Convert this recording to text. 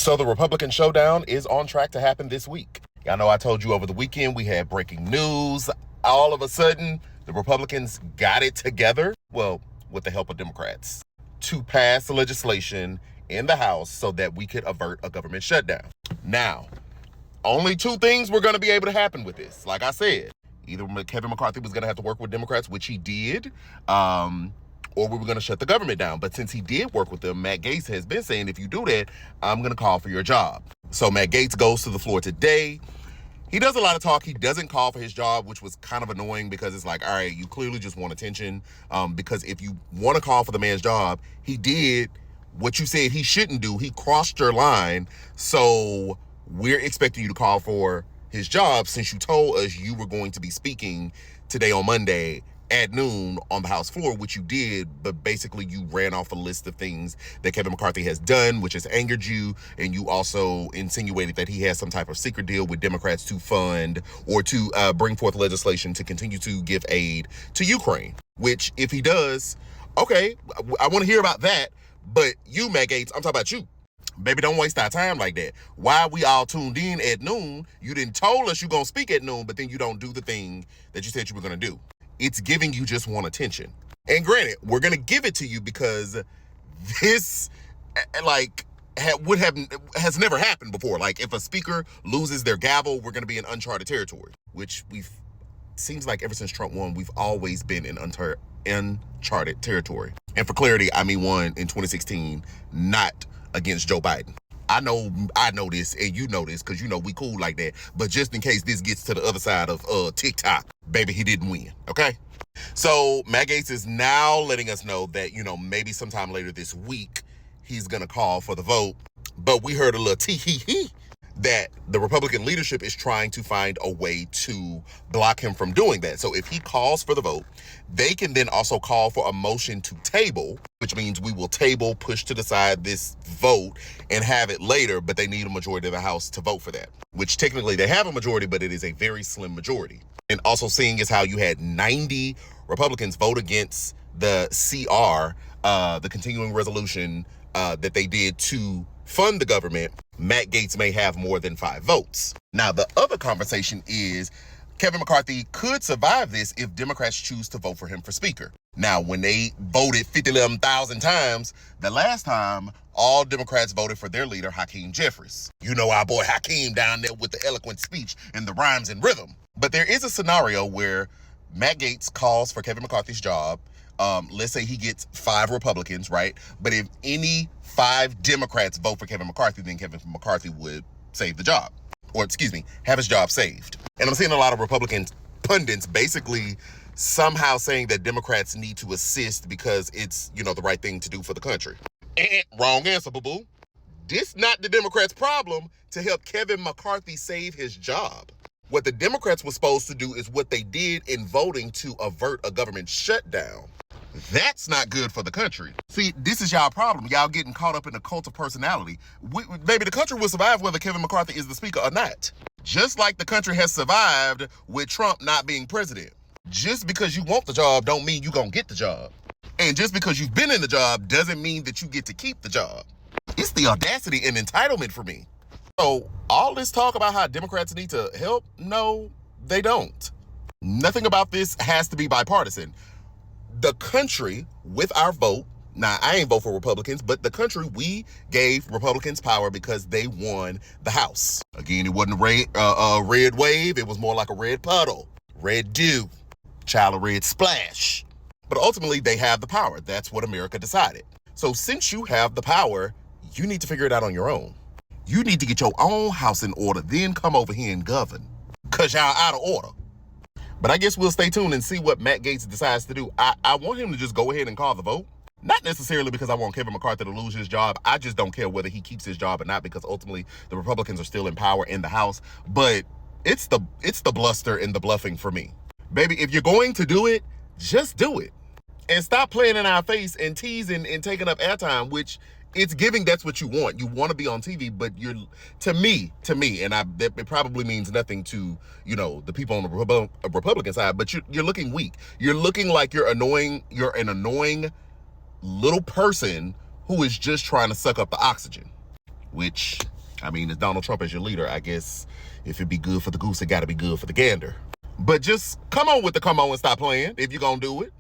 So the Republican showdown is on track to happen this week. Y'all know I told you over the weekend we had breaking news. All of a sudden, the Republicans got it together, well, with the help of Democrats, to pass the legislation in the House so that we could avert a government shutdown. Now, only two things were going to be able to happen with this. Like I said, either Kevin McCarthy was going to have to work with Democrats, which he did, or we were going to shut the government down. But since he did work with them, Matt Gaetz has been saying, if you do that, I'm going to call for your job. So Matt Gaetz goes to the floor today. He does a lot of talk. He doesn't call for his job, which was kind of annoying because it's like, all right, you clearly just want attention. Because if you want to call for the man's job, he did what you said he shouldn't do. He crossed your line. So we're expecting you to call for his job since you told us you were going to be speaking today on Monday at noon on the House floor, which you did, but basically you ran off a list of things that Kevin McCarthy has done, which has angered you, and you also insinuated that he has some type of secret deal with Democrats to fund or to bring forth legislation to continue to give aid to Ukraine, which if he does, okay, I want to hear about that, but you, Matt Gaetz, I'm talking about you. Baby, don't waste our time like that. Why we all tuned in at noon? You didn't told us you're going to speak at noon, but then you don't do the thing that you said you were going to do. It's giving you just want attention. And granted, we're going to give it to you because this, has never happened before. Like, if a speaker loses their gavel, we're going to be in uncharted territory, which seems like ever since Trump won, we've always been in uncharted territory. And for clarity, I mean won in 2016, not against Joe Biden. I know this, and you know this, because you know we cool like that. But just in case this gets to the other side of TikTok, baby, he didn't win, okay? So Matt Gaetz is now letting us know that, maybe sometime later this week, he's going to call for the vote. But we heard a little tee-hee-hee that the Republican leadership is trying to find a way to block him from doing that. So if he calls for the vote, they can then also call for a motion to table, which means we will table, push to the side this vote and have it later, but they need a majority of the House to vote for that, which technically they have a majority, but it is a very slim majority. And also seeing as how you had 90 Republicans vote against the CR, the continuing resolution that they did to fund the government, Matt Gaetz may have more than 5 votes. Now, the other conversation is Kevin McCarthy could survive this if Democrats choose to vote for him for speaker. Now, when they voted 51,000 times, the last time, all Democrats voted for their leader, Hakeem Jeffries. You know our boy Hakeem down there with the eloquent speech and the rhymes and rhythm. But there is a scenario where Matt Gaetz calls for Kevin McCarthy's job. Let's say he gets 5 Republicans, right? But if any 5 Democrats vote for Kevin McCarthy, then Kevin McCarthy would save the job. Or, have his job saved. And I'm seeing a lot of Republican pundits basically somehow saying that Democrats need to assist because it's, the right thing to do for the country. Wrong answer, boo-boo. This not the Democrats' problem to help Kevin McCarthy save his job. What the Democrats were supposed to do is what they did in voting to avert a government shutdown. That's not good for the country. See, this is y'all problem. Y'all getting caught up in the cult of personality. Baby, the country will survive whether Kevin McCarthy is the speaker or not. Just like the country has survived with Trump not being president. Just because you want the job don't mean you're going to get the job. And just because you've been in the job doesn't mean that you get to keep the job. It's the audacity and entitlement for me. So all this talk about how Democrats need to help, no, they don't. Nothing about this has to be bipartisan. The country, with our vote, now I ain't vote for Republicans, but the country, we gave Republicans power because they won the House. Again, it wasn't a red wave, it was more like a red puddle, red dew, child of red splash. But ultimately, they have the power. That's what America decided. So since you have the power, you need to figure it out on your own. You need to get your own house in order, then come over here and govern. Because y'all out of order. But I guess we'll stay tuned and see what Matt Gaetz decides to do. I want him to just go ahead and call the vote. Not necessarily because I want Kevin McCarthy to lose his job. I just don't care whether he keeps his job or not because ultimately the Republicans are still in power in the House. But it's the bluster and the bluffing for me. Baby, if you're going to do it, just do it. And stop playing in our face and teasing and taking up airtime, which it's giving that's what you want. You want to be on TV, but you're, to me, and it probably means nothing to, the people on the Republican side, but you're looking weak. You're looking like you're an annoying little person who is just trying to suck up the oxygen. which, I mean, it's Donald Trump as your leader. I guess if it be good for the goose, it got to be good for the gander. But just come on with the come on and stop playing if you're going to do it.